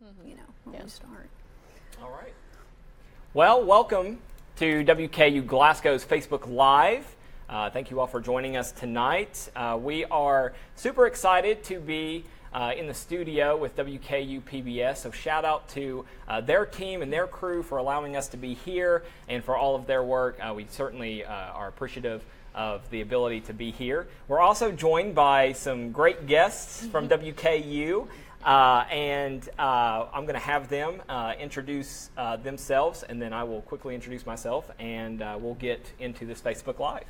when we start. All right. Well, welcome to WKU Glasgow's Facebook Live. Thank you all for joining us tonight. We are super excited to be in the studio with WKU PBS, so shout out to their team and their crew for allowing us to be here and for all of their work. We certainly are appreciative of the ability to be here. We're also joined by some great guests from WKU, and I'm going to have them introduce themselves, and then I will quickly introduce myself, and we'll get into this Facebook Live.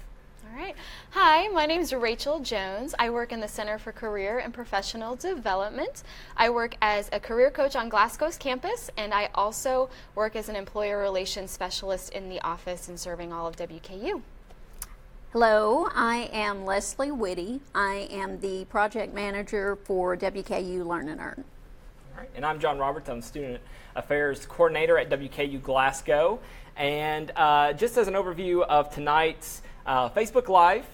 All right. Hi, my name is Rachel Jones. I work in the Center for Career and Professional Development. I work as a career coach on Glasgow's campus, and I also work as an employer relations specialist in the office and serving all of WKU. Hello, I am Leslie Whitty. I am the project manager for WKU Learn and Earn. All right. And I'm John Roberts. I'm Student Affairs Coordinator at WKU Glasgow. And just as an overview of tonight's Facebook Live.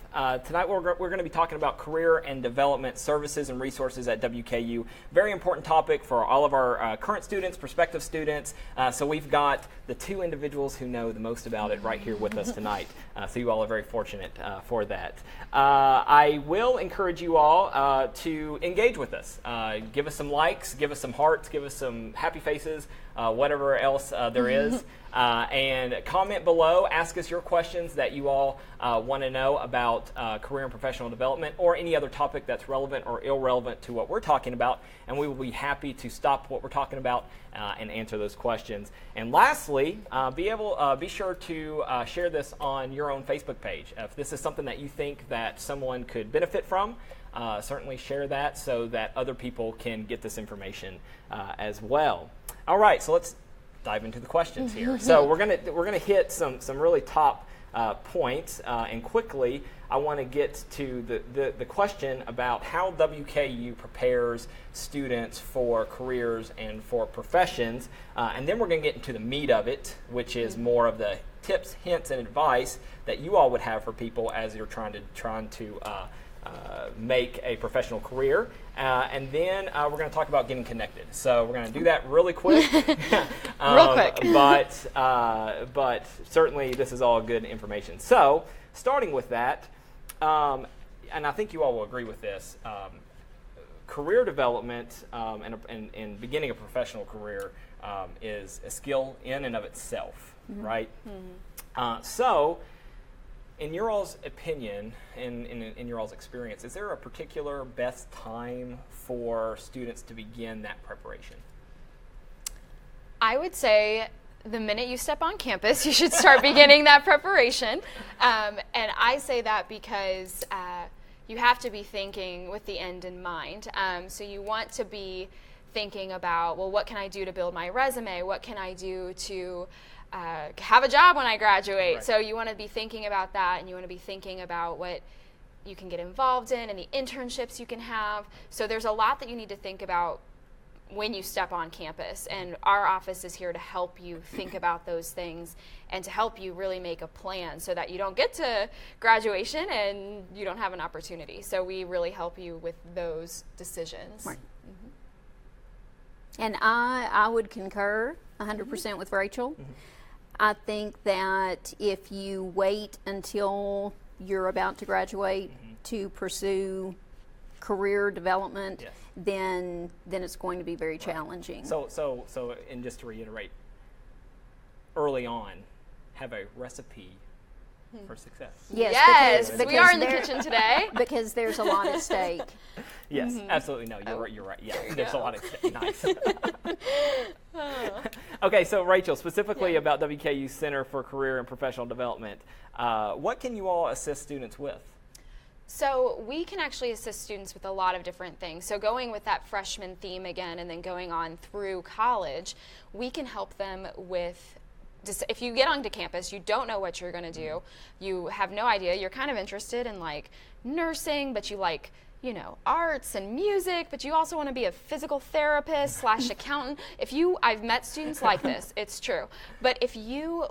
Tonight we're going to be talking about career and development services and resources at WKU. Very important topic for all of our current students, prospective students. So we've got the two individuals who know the most about it right here with us tonight. So you all are very fortunate for that. I will encourage you all to engage with us. Give us some likes, give us some hearts, give us some happy faces, whatever else there is. And comment below, ask us your questions that you all want to know about career and professional development or any other topic that's relevant or irrelevant to what we're talking about, and we will be happy to stop what we're talking about and answer those questions. And lastly, be sure to share this on your own Facebook page. If this is something that you think that someone could benefit from, certainly share that so that other people can get this information as well. All right, so let's dive into the questions here. So we're gonna hit some really top points, and quickly I want to get to the question about how WKU prepares students for careers and for professions, and then we're going to get into the meat of it, which is more of the tips, hints, and advice that you all would have for people as you're trying to make a professional career, and then we're going to talk about getting connected. So we're going to do that really quick. Real quick. But certainly this is all good information. So starting with that, and I think you all will agree with this, career development and beginning a professional career is a skill in and of itself, right? So in your all's opinion, in your all's experience, is there a particular best time for students to begin that preparation? I would say the minute you step on campus, you should start beginning that preparation. And I say that because you have to be thinking with the end in mind. So you want to be thinking about, well, what can I do to build my resume? What can I do to have a job when I graduate? Right. So you want to be thinking about that, and you want to be thinking about what you can get involved in, any internships you can have. So there's a lot that you need to think about when you step on campus, and our office is here to help you think about those things and to help you really make a plan so that you don't get to graduation and you don't have an opportunity. So we really help you with those decisions. Right. And I would concur 100% with Rachel. I think that if you wait until you're about to graduate to pursue career development, yes, then it's going to be very challenging. So, and just to reiterate, early on, have a recipe for success. Yes, because we are in the kitchen today. Because there's a lot at stake. Yes, absolutely. No, you're right. Yeah, there's a lot at stake. Nice. Okay, so Rachel, specifically about WKU Center for Career and Professional Development, what can you all assist students with? So we can actually assist students with a lot of different things. So going with that freshman theme again and then going on through college, we can help them with, if you get onto campus, you don't know what you're going to do, you have no idea, you're kind of interested in like nursing, but you like arts and music, but you also want to be a physical therapist / accountant. I've met students like this, it's true. But if you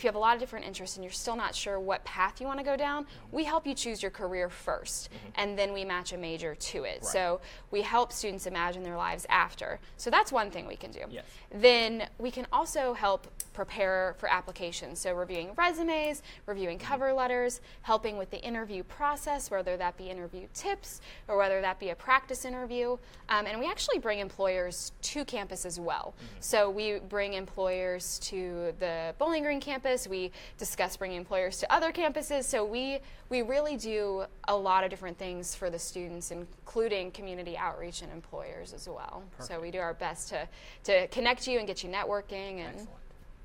have a lot of different interests and you're still not sure what path you want to go down, we help you choose your career first, and then we match a major to it. Right. So we help students imagine their lives after. So that's one thing we can do. Yes. Then we can also help prepare for applications. So reviewing resumes, reviewing cover letters, helping with the interview process, whether that be interview tips or whether that be a practice interview. And we actually bring employers to campus as well. So we bring employers to the Bowling Green campus. We discuss bringing employers to other campuses. So we really do a lot of different things for the students, including community outreach and employers as well. Perfect. So we do our best to connect you and get you networking and Excellent.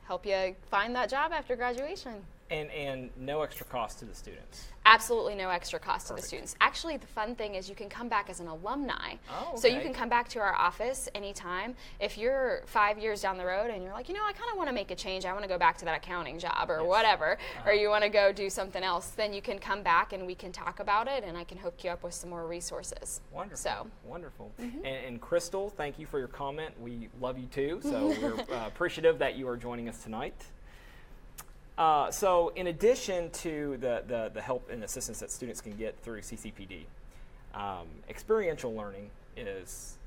Help you find that job after graduation. And no extra cost to the students. Absolutely no extra cost Perfect. To the students. Actually, the fun thing is you can come back as an alumni. Oh, okay. So you can come back to our office anytime. If you're 5 years down the road and you're like, I kind of want to make a change. I want to go back to that accounting job or whatever, or you want to go do something else, then you can come back and we can talk about it and I can hook you up with some more resources. Wonderful. Wonderful. And Crystal, thank you for your comment. We love you too. So we're appreciative that you are joining us tonight. So in addition to the help and assistance that students can get through CCPD, experiential learning is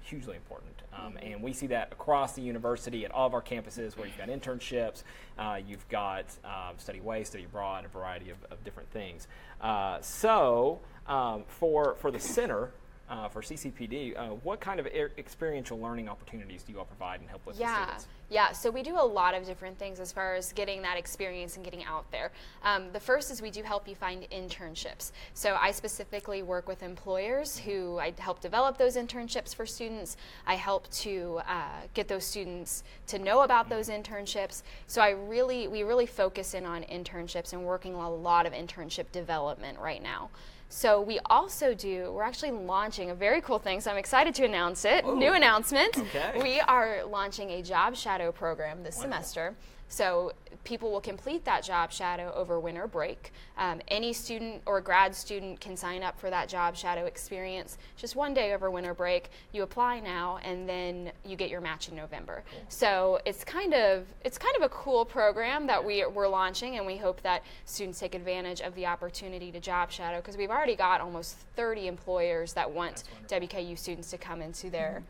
hugely important. And we see that across the university at all of our campuses where you've got internships, you've got study away, study abroad, a variety of different things. So for the center, for CCPD, what kind of experiential learning opportunities do you all provide and help with the students? Yeah, so we do a lot of different things as far as getting that experience and getting out there. The first is we do help you find internships. So I specifically work with employers who I help develop those internships for students. I help to get those students to know about those internships. So we really focus in on internships and working a lot of internship development right now. So we're actually launching a very cool thing, so I'm excited to announce it. Ooh. New announcement. Okay. We are launching a job shadow program this semester. So people will complete that job shadow over winter break. Any student or grad student can sign up for that job shadow experience just one day over winter break. You apply now, and then you get your match in November. Cool. So it's kind of a cool program that we're launching, and we hope that students take advantage of the opportunity to job shadow because we've already got almost 30 employers that want WKU students to come into their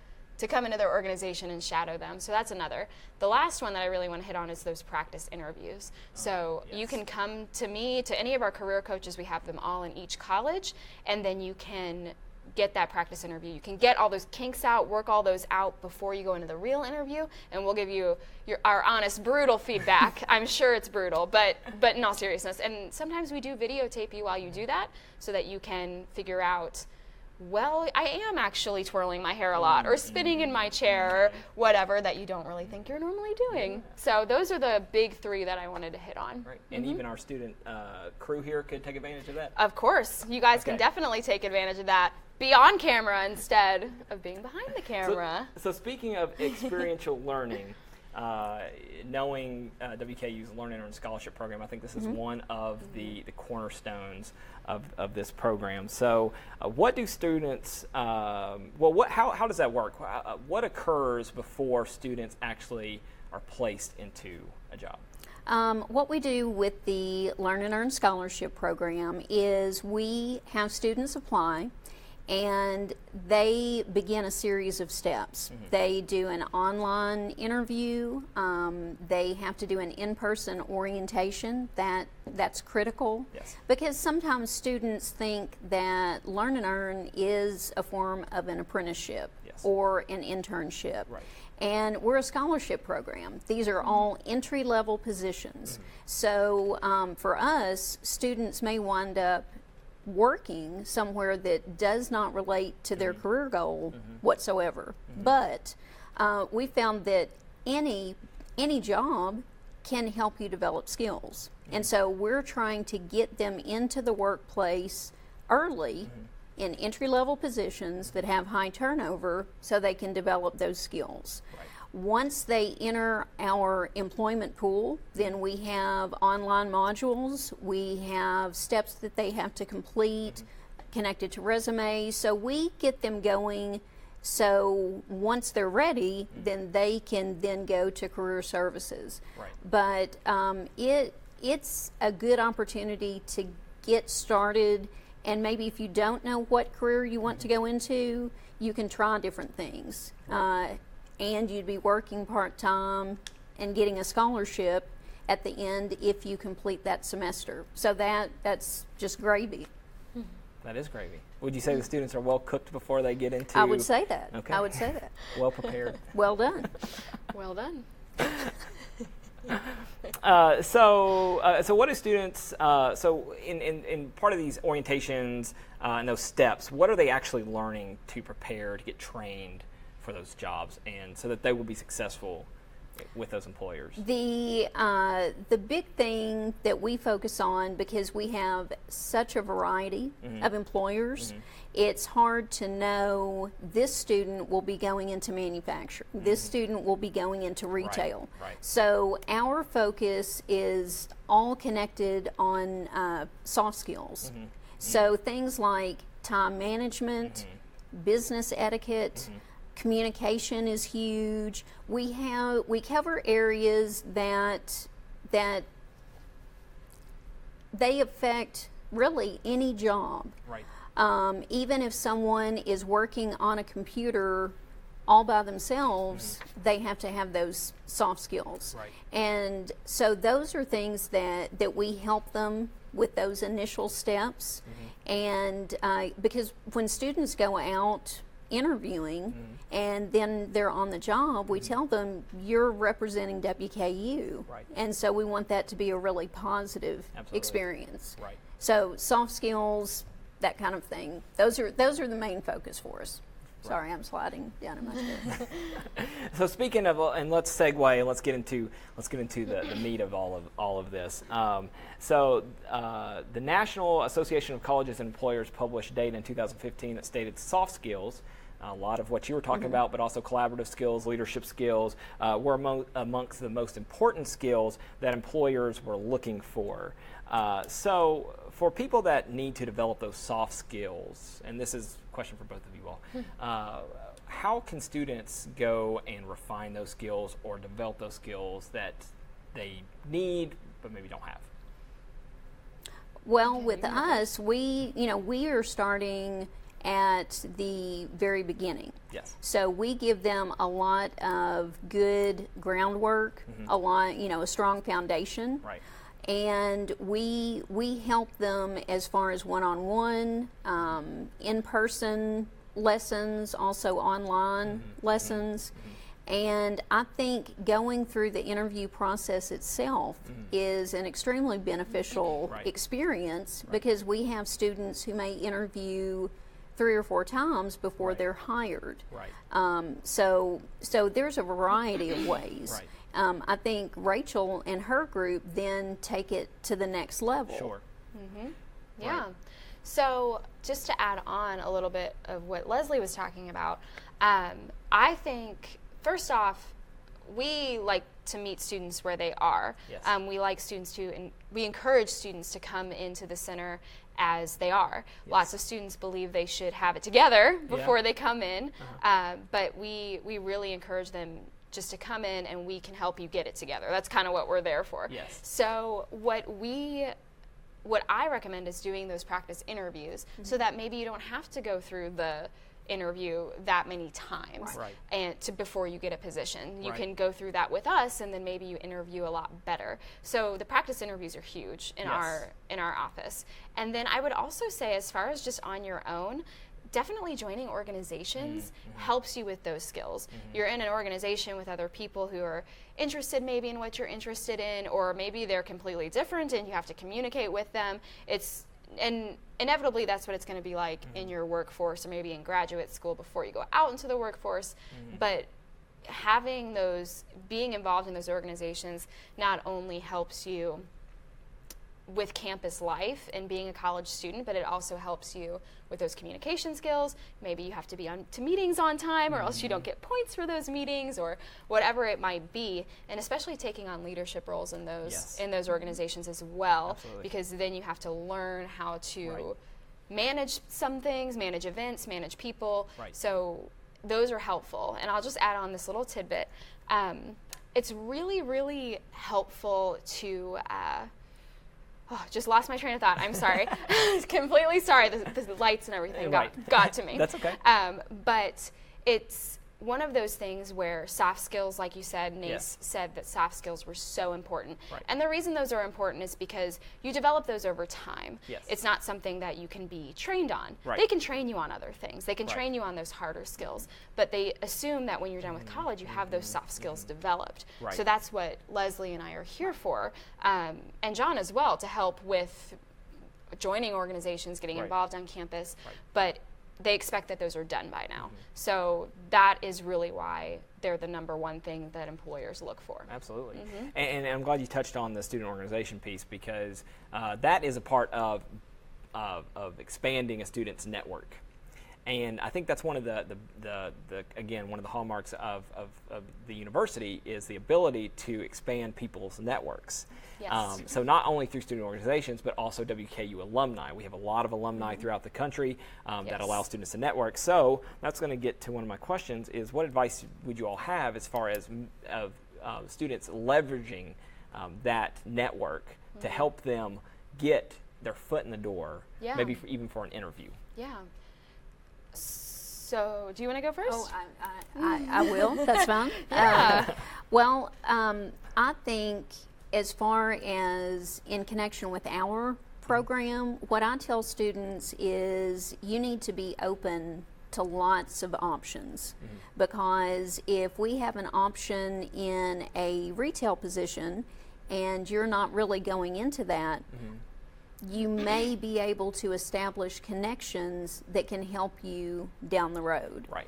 organization and shadow them. So that's another. The last one that I really want to hit on is those practice interviews. So you can come to me, to any of our career coaches, we have them all in each college, and then you can get that practice interview. You can get all those kinks out, work all those out before you go into the real interview, and we'll give you our honest, brutal feedback. I'm sure it's brutal, but in all seriousness. And sometimes we do videotape you while you do that so that you can figure out, well, I am actually twirling my hair a lot or spinning in my chair or whatever that you don't really think you're normally doing. So those are the big three that I wanted to hit on. Right. And even our student crew here could take advantage of that? Of course. You guys can definitely take advantage of that. Be on camera instead of being behind the camera. So speaking of experiential learning, knowing WKU's Learn and Earn Scholarship Program, I think this is one of the cornerstones of this program. So what do students, how does that work? What occurs before students actually are placed into a job? What we do with the Learn and Earn Scholarship Program is we have students apply, and they begin a series of steps. They do an online interview. They have to do an in-person orientation. That's critical because sometimes students think that Learn and Earn is a form of an apprenticeship or an internship. Right. And we're a scholarship program. These are all entry-level positions. So for us, students may wind up working somewhere that does not relate to their career goal whatsoever. But we found that any job can help you develop skills. And so we're trying to get them into the workplace early in entry-level positions that have high turnover so they can develop those skills. Right. Once they enter our employment pool, then we have online modules, we have steps that they have to complete, connected to resumes. So we get them going. So once they're ready, then they can then go to career services. Right. But it's a good opportunity to get started. And maybe if you don't know what career you want to go into, you can try different things. And you'd be working part-time and getting a scholarship at the end if you complete that semester. So that's just gravy. That is gravy. Would you say the students are well cooked before they get into? I would say that. Okay. I would say that. Well prepared. Well done. Well done. So what do students? So in part of these orientations and those steps, what are they actually learning to prepare to get trained for those jobs, and so that they will be successful with those employers? The big thing that we focus on, because we have such a variety of employers, it's hard to know this student will be going into manufacturing, this student will be going into retail. Right. So our focus is all connected on soft skills. So things like time management, business etiquette, communication is huge. We cover areas that they affect really any job. Right. Even if someone is working on a computer all by themselves, they have to have those soft skills. Right. And so those are things that we help them with those initial steps. And because when students go out interviewing and then they're on the job, we tell them you're representing WKU. Right. And so we want that to be a really positive Absolutely. experience. Right. So soft skills, that kind of thing. Those are the main focus for us. Sorry, I'm sliding down in my chair. So speaking of, and let's segue and let's get into the meat of all of this. So the National Association of Colleges and Employers published data in 2015 that stated soft skills, a lot of what you were talking about, but also collaborative skills, leadership skills, were amongst the most important skills that employers were looking for. So for people that need to develop those soft skills, and this is a question for both of you all, how can students go and refine those skills or develop those skills that they need but maybe don't have? Well, with us, we are starting at the very beginning. Yes. So we give them a lot of good groundwork, a strong foundation. Right. And we help them as far as one-on-one, in-person lessons, also online lessons. And I think going through the interview process itself is an extremely beneficial experience, because we have students who may interview 3 or 4 times before they're hired. Right. So there's a variety of ways. Right. I think Rachel and her group then take it to the next level. Sure. Yeah. So just to add on a little bit of what Leslie was talking about, I think, first off, we like to meet students where they are. Yes. We like students to, and we encourage students to come into the center as they are. Yes. Lots of students believe they should have it together before they come in, but we really encourage them just to come in and we can help you get it together. That's kind of what we're there for. Yes. So what I recommend is doing those practice interviews so that maybe you don't have to go through the interview that many times and before you get a position. You can go through that with us, and then maybe you interview a lot better. So the practice interviews are huge in our office. And then I would also say, as far as just on your own, definitely joining organizations helps you with those skills. You're in an organization with other people who are interested maybe in what you're interested in, or maybe they're completely different and you have to communicate with them. And inevitably that's what it's going to be like in your workforce, or maybe in graduate school before you go out into the workforce. But being involved in those organizations not only helps you with campus life and being a college student, but it also helps you with those communication skills. Maybe you have to be to meetings on time, or else you don't get points for those meetings, or whatever it might be. And especially taking on leadership roles in those organizations as well, because then you have to learn how to manage some things, manage events, manage people. Right. So those are helpful. And I'll just add on this little tidbit. It's really, really helpful to, just lost my train of thought. I'm sorry. Completely sorry. The lights and everything got to me. That's okay. But it's one of those things where soft skills, like you said, Nace said that soft skills were so important. Right. And the reason those are important is because you develop those over time. Yes. It's not something that you can be trained on. Right. They can train you on other things. They can train you on those harder skills. But they assume that when you're done with college, you have those soft skills developed. Right. So that's what Leslie and I are here for. And John as well, to help with joining organizations, getting involved on campus. Right. But they expect that those are done by now. So that is really why they're the number one thing that employers look for. Absolutely. And I'm glad you touched on the student organization piece, because that is a part of expanding a student's network. And I think that's one of the again, one of the hallmarks of the university is the ability to expand people's networks. Yes. So not only through student organizations, but also WKU alumni. We have a lot of alumni throughout the country that allow students to network. So that's going to get to one of my questions: is what advice would you all have as far as students leveraging that network to help them get their foot in the door, maybe even for an interview? Yeah. So, do you want to go first? Oh, I will. That's fine. Well, I think as far as in connection with our program, what I tell students is you need to be open to lots of options, because if we have an option in a retail position and you're not really going into that, you may be able to establish connections that can help you down the road. Right.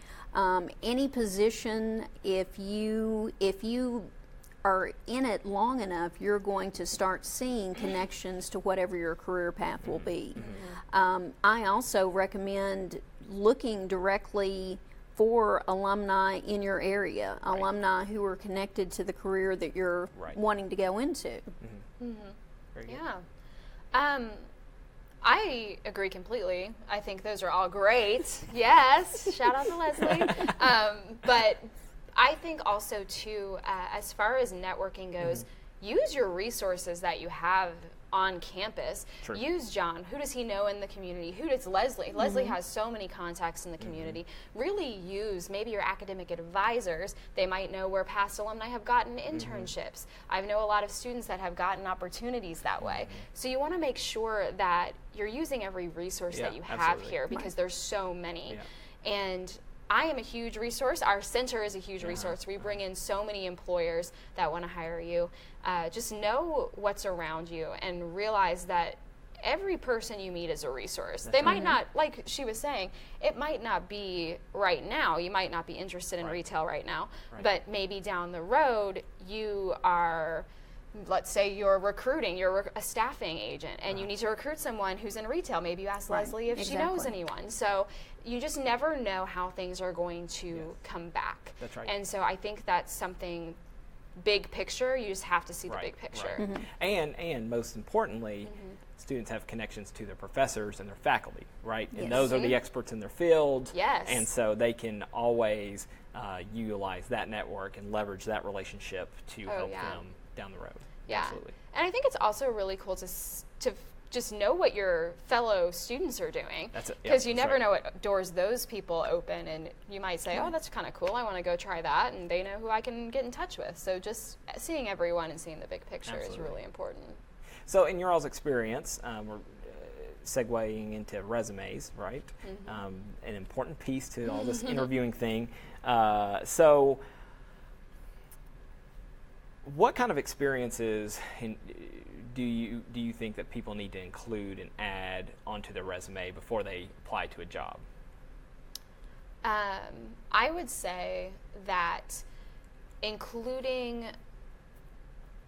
Any position, if you are in it long enough, you're going to start seeing connections to whatever your career path will be. I also recommend looking directly for alumni in your area, alumni who are connected to the career that you're wanting to go into. Very good. Yeah. I agree completely. I think those are all great. Yes, shout out to Leslie. But I think also too, as far as networking goes, use your resources that you have on campus. True. Use John. Who does he know in the community? Who does Leslie? Leslie has so many contacts in the community. Really use maybe your academic advisors. They might know where past alumni have gotten internships. I know a lot of students that have gotten opportunities that way. So you want to make sure that you're using every resource that you have here, because there's so many. And I am a huge resource. Our center is a huge resource. We bring in so many employers that want to hire you. Just know what's around you and realize that every person you meet is a resource. They might not, like she was saying, it might not be right now. You might not be interested in retail right now, but maybe down the road you are, let's say you're recruiting, you're a staffing agent, and you need to recruit someone who's in retail. Maybe you ask Leslie if she knows anyone. So you just never know how things are going to come back. That's right. And so I think that's something big picture. You just have to see the big picture. And most importantly, students have connections to their professors and their faculty, right? Yes. And those are the experts in their field. Yes. And so they can always utilize that network and leverage that relationship to help them down the road. Yeah. Absolutely. And I think it's also really cool to just know what your fellow students are doing. That's it. Because you never know what doors those people open, and you might say, oh, that's kind of cool, I want to go try that, and they know who I can get in touch with. So just seeing everyone and seeing the big picture is really important. So in your all's experience, we're segueing into resumes, right? An important piece to all this interviewing thing. So what kind of experiences do you think that people need to include and add onto their resume before they apply to a job? I would say that including,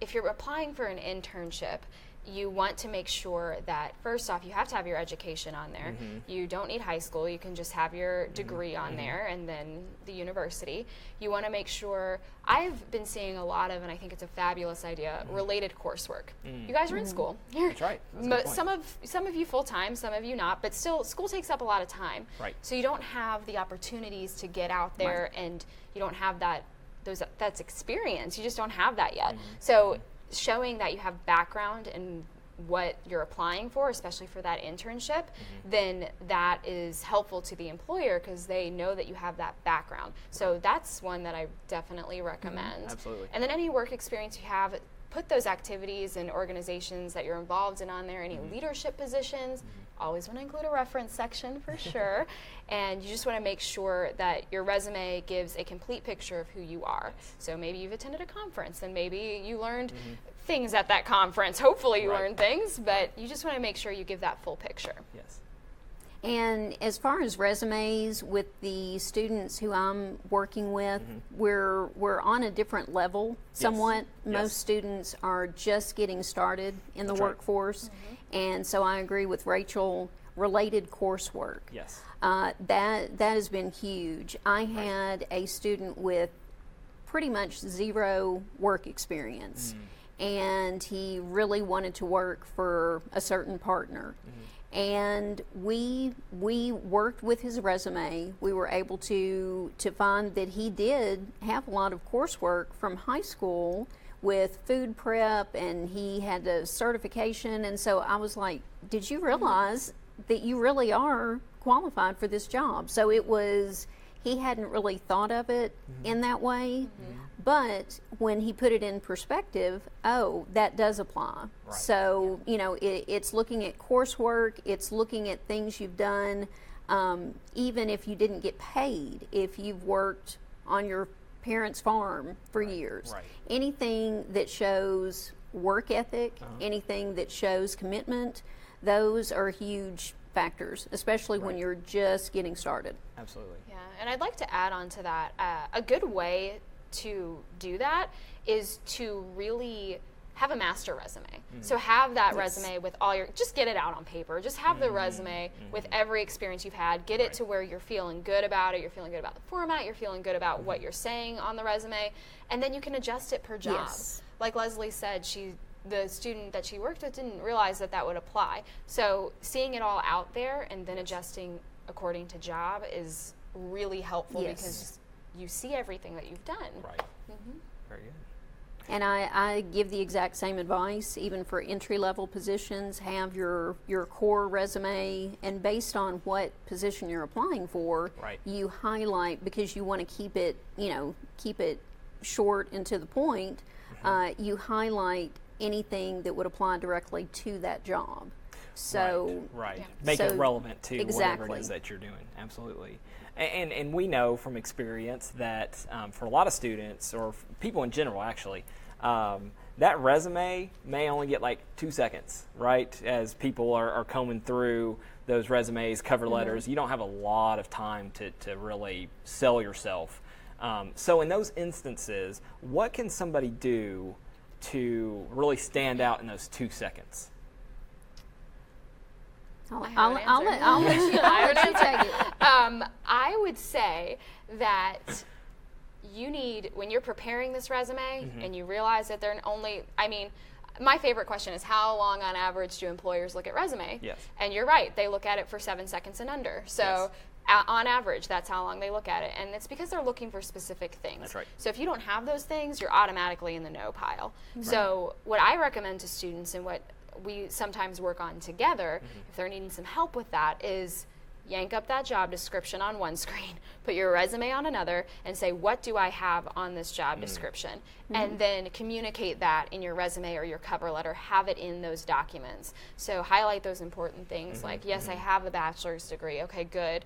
if you're applying for an internship, you want to make sure that, first off, you have to have your education on there. You don't need high school. You can just have your degree on there and then the university. You want to make sure, I've been seeing a lot of, and I think it's a fabulous idea, related coursework. You guys are in school. That's right. That's a good point. Some of you full-time, some of you not, but still, school takes up a lot of time. Right. So you don't have the opportunities to get out there, and you don't have that's experience. You just don't have that yet. So showing that you have background in what you're applying for, especially for that internship, then that is helpful to the employer because they know that you have that background. So that's one that I definitely recommend. Absolutely. And then any work experience you have, put those activities and organizations that you're involved in on there, any leadership positions. Always want to include a reference section for sure. And you just want to make sure that your resume gives a complete picture of who you are. So maybe you've attended a conference and maybe you learned things at that conference. Hopefully you learned things, but you just want to make sure you give that full picture. Yes. And as far as resumes with the students who I'm working with, we're on a different level somewhat. Most students are just getting started in the workforce. And so I agree with Rachel, related coursework. Yes. That has been huge. I had a student with pretty much zero work experience, and he really wanted to work for a certain partner. And we worked with his resume. We were able to find that he did have a lot of coursework from high school with food prep, and he had a certification. And so I was like, did you realize that you really are qualified for this job? So it was, he hadn't really thought of it in that way. But when he put it in perspective, oh, that does apply. Right. So, you know, it's looking at coursework, it's looking at things you've done, even if you didn't get paid, if you've worked on your parents' farm for years. Right. Anything that shows work ethic, anything that shows commitment, those are huge factors, especially when you're just getting started. Absolutely. Yeah, and I'd like to add on to that, a good way to do that is to really have a master resume. So have that resume with all your, just get it out on paper. Just have the resume with every experience you've had. Get it to where you're feeling good about it. You're feeling good about the format. You're feeling good about what you're saying on the resume. And then you can adjust it per job. Yes. Like Leslie said, the student that she worked with didn't realize that would apply. So seeing it all out there and then adjusting according to job is really helpful because you see everything that you've done. Right. Very good. And I give the exact same advice, even for entry-level positions. Have your core resume, and based on what position you're applying for, you highlight, because you want to keep it short and to the point. You highlight anything that would apply directly to that job. So make it relevant to whatever it is that you're doing. Absolutely. And we know from experience that for a lot of students, or people in general actually, that resume may only get like 2 seconds, right? As people are combing through those resumes, cover letters, you don't have a lot of time to really sell yourself. So in those instances, what can somebody do to really stand out in those 2 seconds? I'll let you take it. I would say that you need, when you're preparing this resume and you realize that they're only, my favorite question is, how long on average do employers look at resume? Yes. And you're right, they look at it for 7 seconds and under. So on average, that's how long they look at it. And it's because they're looking for specific things. That's right. So if you don't have those things, you're automatically in the no pile. So what I recommend to students, and what we sometimes work on together, if they're needing some help with that, is yank up that job description on one screen, put your resume on another, and say, what do I have on this job description? And then communicate that in your resume or your cover letter, have it in those documents. So highlight those important things like, yes, I have a bachelor's degree. Okay, good.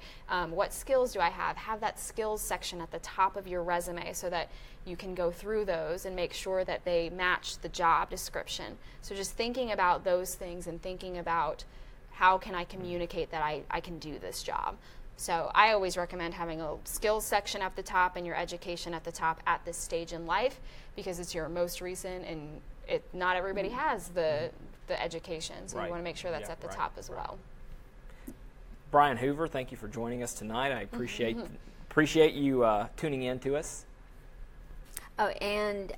What skills do I have? Have that skills section at the top of your resume so that you can go through those and make sure that they match the job description. So just thinking about those things and thinking about, how can I communicate that I can do this job? So I always recommend having a skills section at the top and your education at the top at this stage in life, because it's your most recent, and not everybody has the the education. So you want to make sure that's at the top as well. Brian Hoover, thank you for joining us tonight. I appreciate you tuning in to us. Oh, and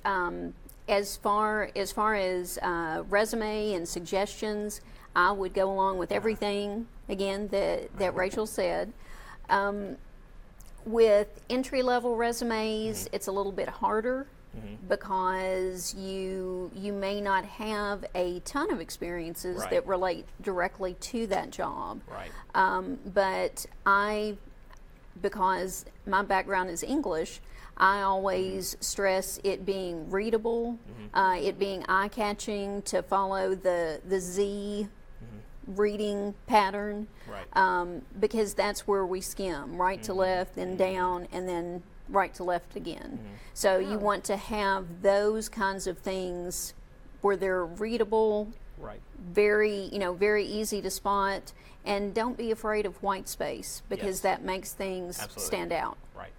as far as resume and suggestions, I would go along with everything again that Rachel said. With entry-level resumes, it's a little bit harder because you may not have a ton of experiences that relate directly to that job. Right. But because my background is English, I always stress it being readable, it being eye-catching, to follow the Z reading pattern, because that's where we skim, right to left, then down, and then right to left again. So you want to have those kinds of things where they're readable, very easy to spot, and don't be afraid of white space, because that makes things stand out. Right.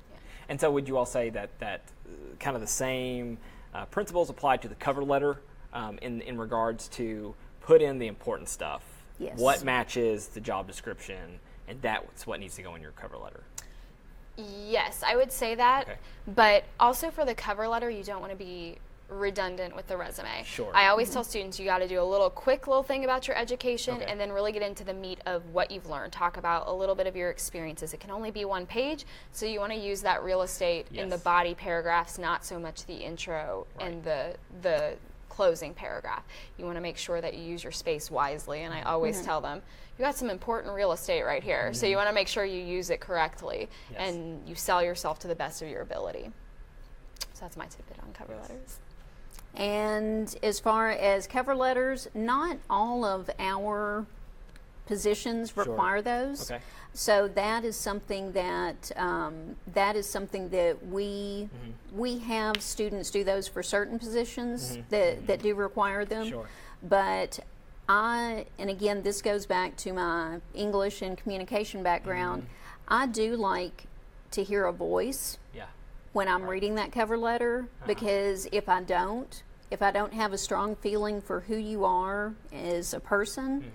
And so would you all say that kind of the same principles apply to the cover letter in regards to put in the important stuff? Yes. What matches the job description, and that's what needs to go in your cover letter? Yes, I would say that. Okay. But also for the cover letter, you don't want to be redundant with the resume. Sure. I always tell students you got to do a quick little thing about your education, and then really get into the meat of what you've learned. Talk about a little bit of your experiences. It can only be one page, so you want to use that real estate in the body paragraphs, not so much the intro and the closing paragraph. You want to make sure that you use your space wisely, and I always tell them, you got some important real estate right here, so you want to make sure you use it correctly and you sell yourself to the best of your ability. So that's my tidbit on cover letters. And as far as cover letters, not all of our positions require those. Okay. So that is something that we have students do those for certain positions that do require them. Sure. But and again, this goes back to my English and communication background. I do like to hear a voice when I'm reading that cover letter, because if I don't have a strong feeling for who you are as a person,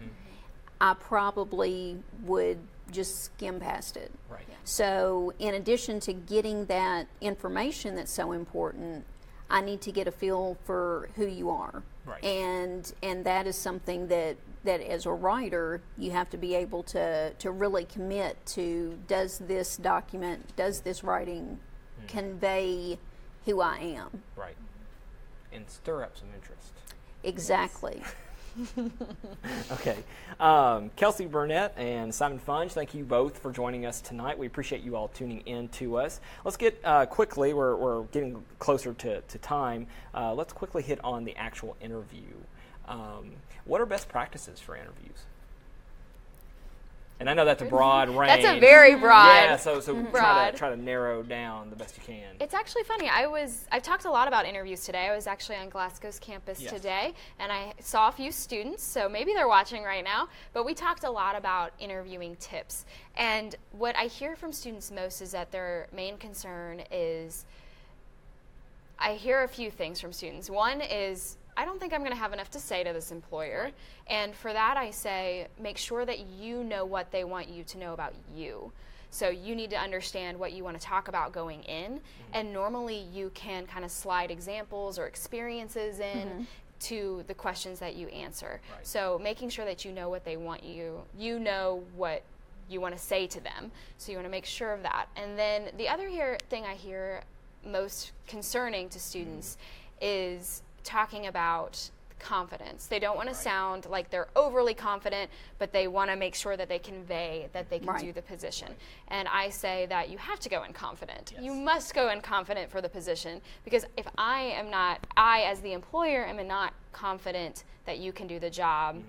I probably would just skim past it. Right. So in addition to getting that information that's so important, I need to get a feel for who you are. Right. And that is something that as a writer, you have to be able to really commit to, does this writing convey who I am? Right. And stir up some interest. Exactly. Okay. Kelsey Burnett and Simon Funge, thank you both for joining us tonight. We appreciate you all tuning in to us. Let's get quickly, we're getting closer to time. Let's quickly hit on the actual interview. What are best practices for interviews? And I know that's a broad range. That's a very broad. Yeah, so try to narrow down the best you can. It's actually funny. I've talked a lot about interviews today. I was actually on Glasgow's campus today, and I saw a few students, so maybe they're watching right now, but we talked a lot about interviewing tips. And what I hear from students most is that their main concern is, I hear a few things from students. One is, I don't think I'm going to have enough to say to this employer. Right. And for that, I say, make sure that you know what they want you to know about you. So you need to understand what you want to talk about going in. And normally you can kind of slide examples or experiences in to the questions that you answer. Right. So making sure that you know what they want you know what you want to say to them. So you want to make sure of that. And then the other thing I hear most concerning to students is talking about confidence. They don't want to sound like they're overly confident, but they want to make sure that they convey that they can do the position. And I say that you have to go in confident. Yes. You must go in confident for the position, because if I as the employer am not confident that you can do the job,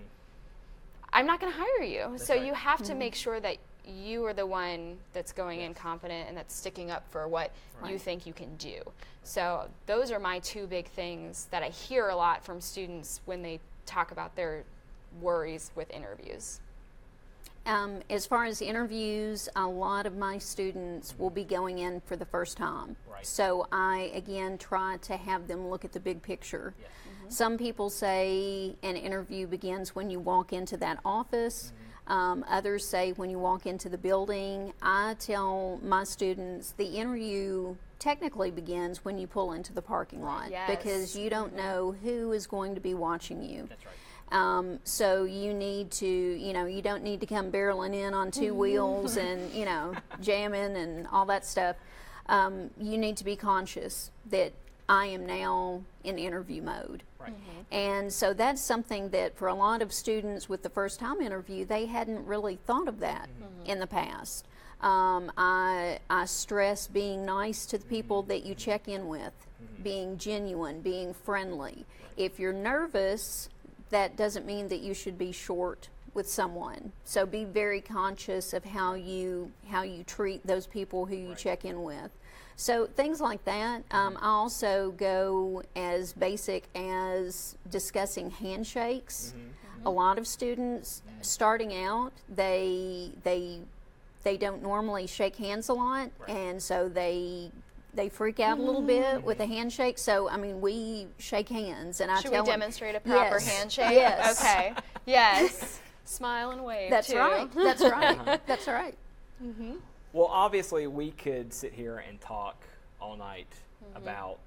I'm not going to hire you. That's so you have to make sure that you are the one that's going in confident and that's sticking up for what you think you can do. So those are my two big things that I hear a lot from students when they talk about their worries with interviews. As far as interviews, a lot of my students will be going in for the first time. Right. So I, again, try to have them look at the big picture. Yes. Some people say an interview begins when you walk into that office. Others say when you walk into the building. I tell my students the interview technically begins when you pull into the parking lot, Yes. because you don't know who is going to be watching you. That's right. So you need to, you don't need to come barreling in on two wheels and, jamming and all that stuff. You need to be conscious that I am now in interview mode. Right. And so that's something that for a lot of students with the first time interview, they hadn't really thought of that in the past. I stress being nice to the people that you check in with, being genuine, being friendly. If you're nervous, that doesn't mean that you should be short with someone. So be very conscious of how you treat those people who you check in with. So things like that. I also go as basic as discussing handshakes. A lot of students starting out, they don't normally shake hands a lot, and so they freak out a little bit with a handshake. So, we shake hands, and I Should tell we them, demonstrate a proper yes, handshake? Yes. Okay. Yes. Smile and wave. That's too. right. That's right. That's right. Well, obviously, we could sit here and talk all night about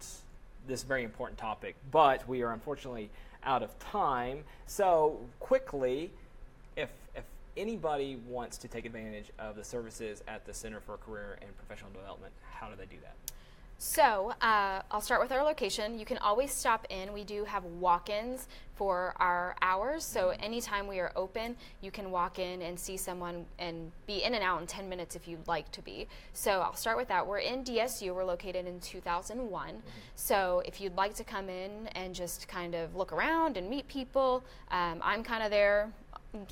this very important topic, but we are unfortunately out of time. So, quickly, if anybody wants to take advantage of the services at the Center for Career and Professional Development, how do they do that? So I'll start with our location. You can always stop in. We do have walk-ins for our hours. So anytime we are open, you can walk in and see someone and be in and out in 10 minutes if you'd like to be. So I'll start with that. We're in DSU. We're located in 2001. So if you'd like to come in and just kind of look around and meet people, I'm kind of there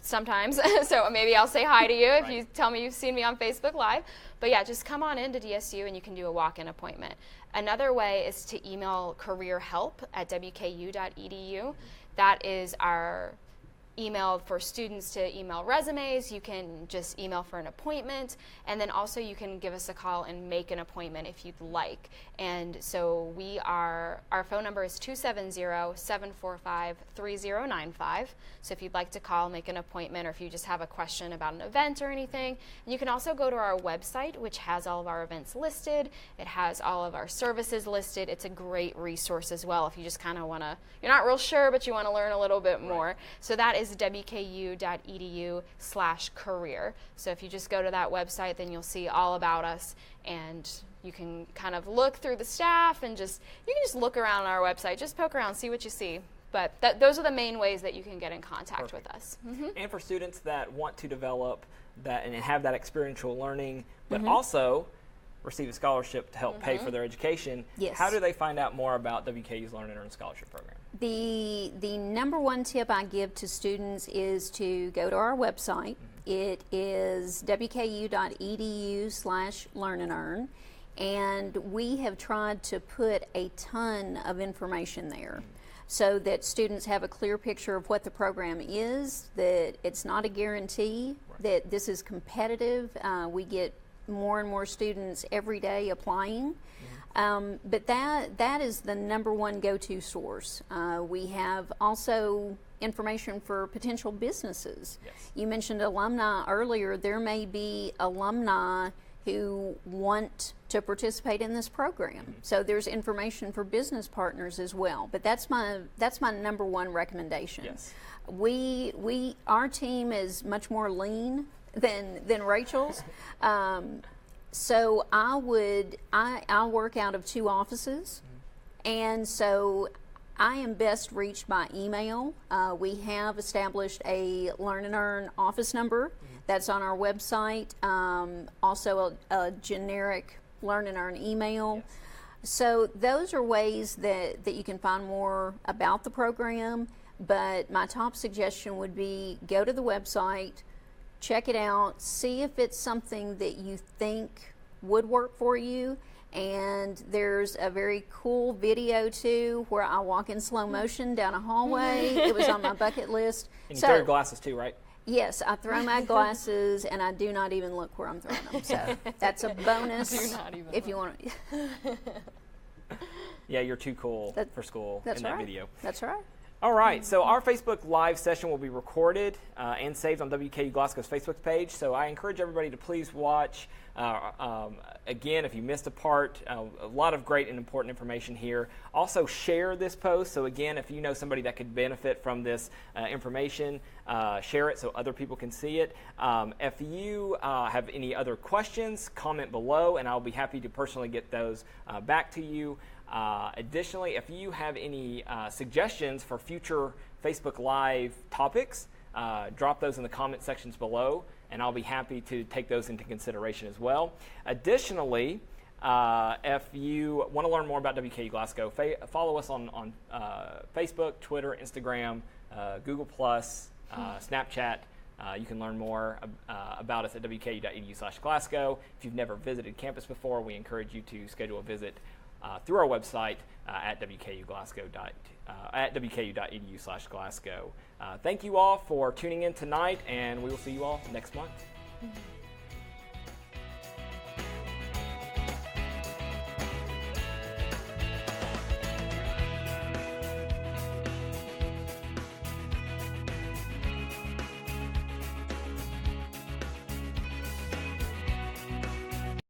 sometimes, so maybe I'll say hi to you if you tell me you've seen me on Facebook Live. But yeah, just come on into DSU and you can do a walk-in appointment. Another way is to email careerhelp@wku.edu. That is our email for students to email resumes. You can just email for an appointment, and then also you can give us a call and make an appointment if you'd like. And so our phone number is 270-745-3095. So if you'd like to call, make an appointment, or if you just have a question about an event or anything. And you can also go to our website, which has all of our events listed. It has all of our services listed. It's a great resource as well if you just kind of want to, you're not real sure, but you want to learn a little bit more. So that is wku.edu/career. So if you just go to that website, then you'll see all about us, and you can kind of look through the staff and you can just look around our website, just poke around, see what you see. But those are the main ways that you can get in contact with us. And for students that want to develop that and have that experiential learning, but also receive a scholarship to help pay for their education, how do they find out more about WKU's Learn and Earn Scholarship Program? The number one tip I give to students is to go to our website. It is wku.edu/learnandearn, and we have tried to put a ton of information there so that students have a clear picture of what the program is, that it's not a guarantee, that this is competitive. We get more and more students every day applying. But that is the number one go-to source. We have also information for potential businesses. Yes. You mentioned alumni earlier. There may be alumni who want to participate in this program. So there's information for business partners as well. But that's my number one recommendation. Yes. Our team is much more lean than Rachel's. So I work out of 2 offices, and so I am best reached by email. We have established a Learn and Earn office number that's on our website, also a generic Learn and Earn email. Yes. So those are ways that you can find more about the program, but my top suggestion would be go to the website, check it out, see if it's something that you think would work for you. And there's a very cool video too where I walk in slow motion down a hallway. It was on my bucket list. And you throw your glasses too, right? Yes, I throw my glasses, and I do not even look where I'm throwing them. So that's a bonus. Do not even if you want. Yeah, you're too cool for school in that video. That's right. All right, so our Facebook Live session will be recorded and saved on WKU Glasgow's Facebook page. So I encourage everybody to please watch. Again, if you missed a part, a lot of great and important information here. Also share this post. So again, if you know somebody that could benefit from this information, share it so other people can see it. If you have any other questions, comment below, and I'll be happy to personally get those back to you. Additionally, if you have any suggestions for future Facebook Live topics, drop those in the comment sections below, and I'll be happy to take those into consideration as well. Additionally, if you want to learn more about WKU Glasgow, follow us on Facebook, Twitter, Instagram, Google+, Snapchat. You can learn more about us at wku.edu/Glasgow. If you've never visited campus before, we encourage you to schedule a visit through our website at wku.edu/Glasgow. Thank you all for tuning in tonight, and we will see you all next month.